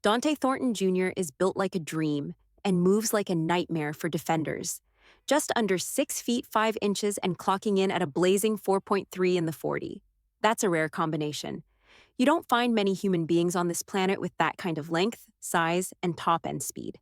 Dante Thornton Jr. is built like a dream and moves like a nightmare for defenders. Just under 6 feet 5 inches and clocking in at a blazing 4.3 in the 40. That's a rare combination. You don't find many human beings on this planet with that kind of length, size, and top-end speed.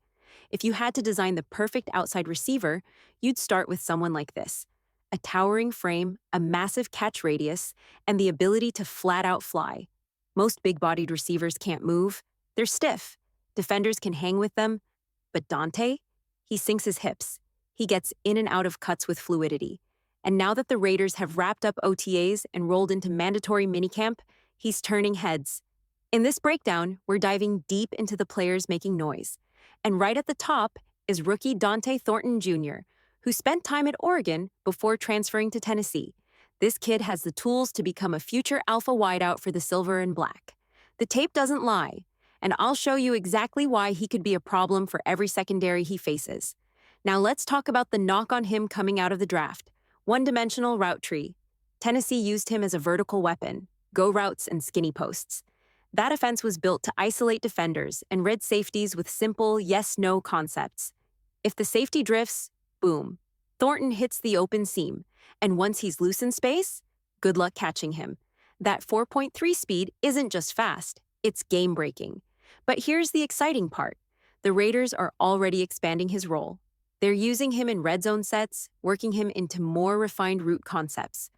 If you had to design the perfect outside receiver, you'd start with someone like this. A towering frame, a massive catch radius, and the ability to flat-out fly. Most big-bodied receivers can't move. They're stiff. Defenders can hang with them. But Dante? He sinks his hips. He gets in and out of cuts with fluidity. And now that the Raiders have wrapped up OTAs and rolled into mandatory minicamp, he's turning heads. In this breakdown, we're diving deep into the players making noise. And right at the top is rookie Dante Thornton Jr., who spent time at Oregon before transferring to Tennessee. This kid has the tools to become a future alpha wideout for the silver and black. The tape doesn't lie, and I'll show you exactly why he could be a problem for every secondary he faces. Now let's talk about the knock on him coming out of the draft. One-dimensional route tree. Tennessee used him as a vertical weapon, go routes and skinny posts. That offense was built to isolate defenders and read safeties with simple yes-no concepts. If the safety drifts, boom. Thornton hits the open seam, and once he's loose in space, good luck catching him. That 4.3 speed isn't just fast, it's game-breaking. But here's the exciting part. The Raiders are already expanding his role. They're using him in red zone sets, working him into more refined route concepts.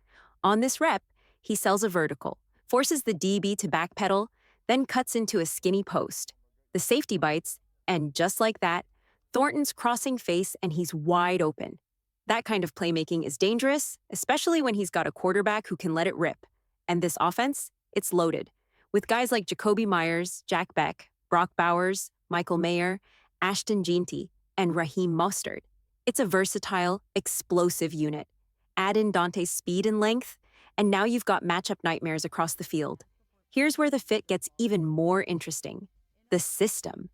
On this rep, he sells a vertical, forces the DB to backpedal, then cuts into a skinny post. The safety bites, and just like that, Thornton's crossing face and he's wide open. That kind of playmaking is dangerous, especially when he's got a quarterback who can let it rip. And this offense, it's loaded. With guys like Jacoby Myers, Jack Beck, Brock Bowers, Michael Mayer, Ashton Jeanty, and Raheem Mostert. It's a versatile, explosive unit. Add in Dante's speed and length, and now you've got matchup nightmares across the field. Here's where the fit gets even more interesting. The system.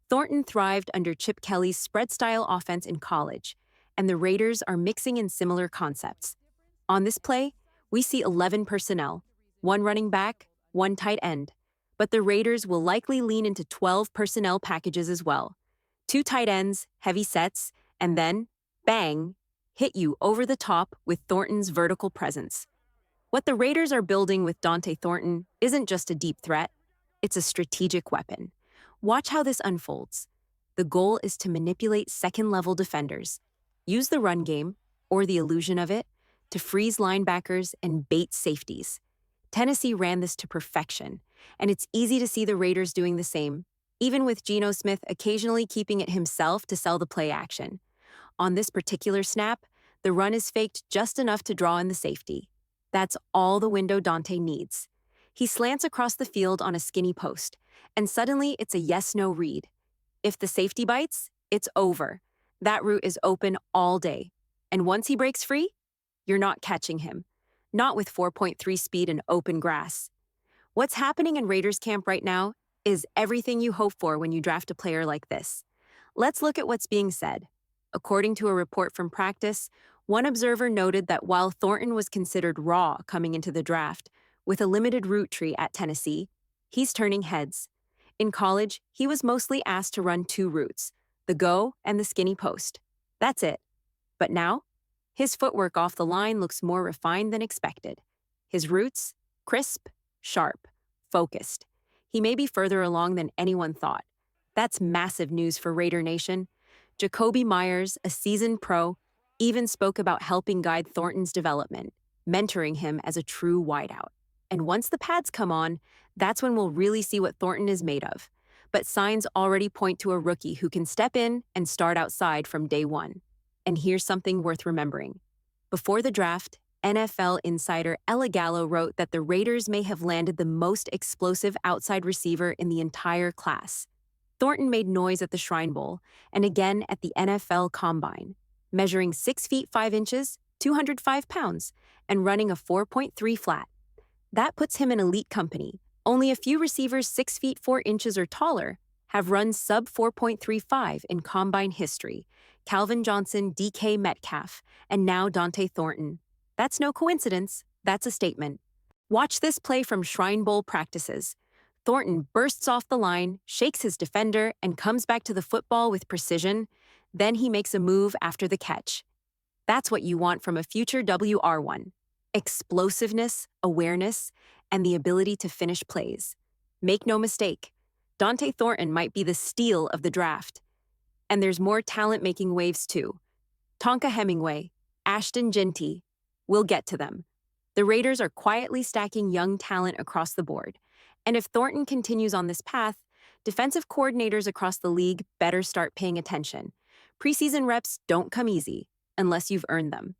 Thornton thrived under Chip Kelly's spread-style offense in college, and the Raiders are mixing in similar concepts. On this play, we see 11 personnel, one running back, one tight end, but the Raiders will likely lean into 12 personnel packages as well. 2 tight ends, heavy sets, and then, bang, hit you over the top with Thornton's vertical presence. What the Raiders are building with Dante Thornton isn't just a deep threat, it's a strategic weapon. Watch how this unfolds. The goal is to manipulate second-level defenders, use the run game, or the illusion of it, to freeze linebackers and bait safeties. Tennessee ran this to perfection, and it's easy to see the Raiders doing the same, even with Geno Smith occasionally keeping it himself to sell the play action. On this particular snap, the run is faked just enough to draw in the safety. That's all the window Dante needs. He slants across the field on a skinny post, and suddenly it's a yes-no read. If the safety bites, it's over. That route is open all day. And once he breaks free, you're not catching him. Not with 4.3 speed and open grass. What's happening in Raiders camp right now is everything you hope for when you draft a player like this. Let's look at what's being said. According to a report from practice, one observer noted that while Thornton was considered raw coming into the draft, with a limited route tree at Tennessee, he's turning heads. In college, he was mostly asked to run 2 routes, the go and the skinny post. That's it. But now, his footwork off the line looks more refined than expected. His routes, crisp, sharp, focused. He may be further along than anyone thought. That's massive news for Raider Nation. Jacoby Myers, a seasoned pro, even spoke about helping guide Thornton's development, mentoring him as a true wideout. And once the pads come on, that's when we'll really see what Thornton is made of. But signs already point to a rookie who can step in and start outside from day one. And here's something worth remembering. Before the draft, NFL insider Ella Gallo wrote that the Raiders may have landed the most explosive outside receiver in the entire class. Thornton made noise at the Shrine Bowl and again at the NFL Combine, measuring 6 feet 5 inches, 205 pounds, and running a 4.3 flat. That puts him in elite company. Only a few receivers 6 feet 4 inches or taller have run sub 4.35 in Combine history. Calvin Johnson, DK Metcalf, and now Dante Thornton. That's no coincidence, that's a statement. Watch this play from Shrine Bowl practices. Thornton bursts off the line, shakes his defender, and comes back to the football with precision. Then he makes a move after the catch. That's what you want from a future WR1. Explosiveness, awareness, and the ability to finish plays. Make no mistake, Dante Thornton might be the steal of the draft. And there's more talent making waves too. Tonka Hemingway, Ashton Ginty. We'll get to them. The Raiders are quietly stacking young talent across the board. And if Thornton continues on this path, defensive coordinators across the league better start paying attention. Preseason reps don't come easy unless you've earned them.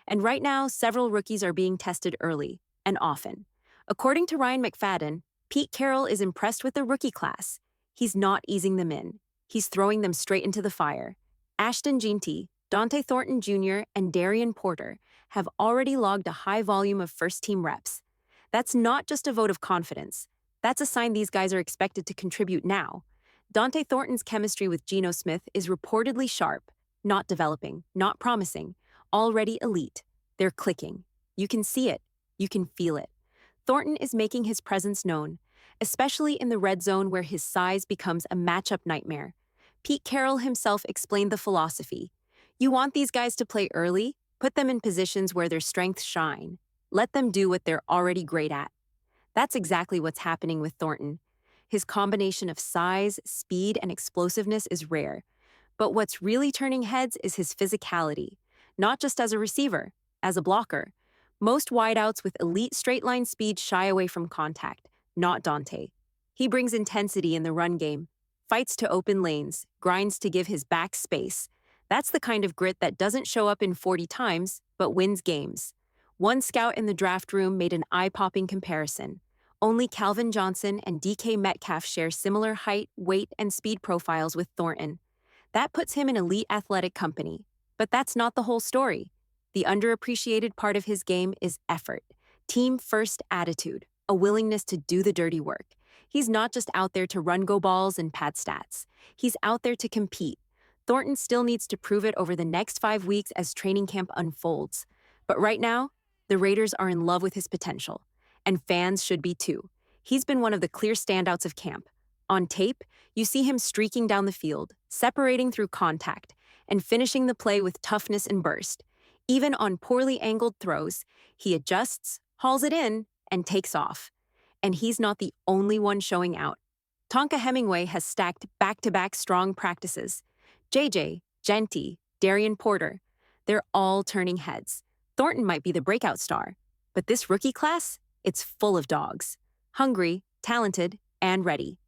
And right now, several rookies are being tested early and often. According to Ryan McFadden, Pete Carroll is impressed with the rookie class. He's not easing them in. He's throwing them straight into the fire. Ashton Ginty, Dante Thornton Jr., and Darian Porter have already logged a high volume of first-team reps. That's not just a vote of confidence. That's a sign these guys are expected to contribute now. Dante Thornton's chemistry with Geno Smith is reportedly sharp, not developing, not promising, already elite. They're clicking. You can see it. You can feel it. Thornton is making his presence known, especially in the red zone where his size becomes a matchup nightmare. Pete Carroll himself explained the philosophy. You want these guys to play early? Put them in positions where their strengths shine. Let them do what they're already great at. That's exactly what's happening with Thornton. His combination of size, speed, and explosiveness is rare. But what's really turning heads is his physicality, not just as a receiver, as a blocker. Most wideouts with elite straight-line speed shy away from contact, not Dante. He brings intensity in the run game, fights to open lanes, grinds to give his back space. That's the kind of grit that doesn't show up in 40 times, but wins games. One scout in the draft room made an eye-popping comparison. Only Calvin Johnson and DK Metcalf share similar height, weight, and speed profiles with Thornton. That puts him in elite athletic company. But that's not the whole story. The underappreciated part of his game is effort, team-first attitude, a willingness to do the dirty work. He's not just out there to run go balls and pad stats. He's out there to compete. Thornton still needs to prove it over the next 5 weeks as training camp unfolds. But right now, the Raiders are in love with his potential. And fans should be too. He's been one of the clear standouts of camp. On tape, you see him streaking down the field, separating through contact, and finishing the play with toughness and burst. Even on poorly angled throws, he adjusts, hauls it in, and takes off. And he's not the only one showing out. Tonka Hemingway has stacked back-to-back strong practices. JJ, Genty, Darian Porter, they're all turning heads. Thornton might be the breakout star, but this rookie class, it's full of dogs. Hungry, talented, and ready.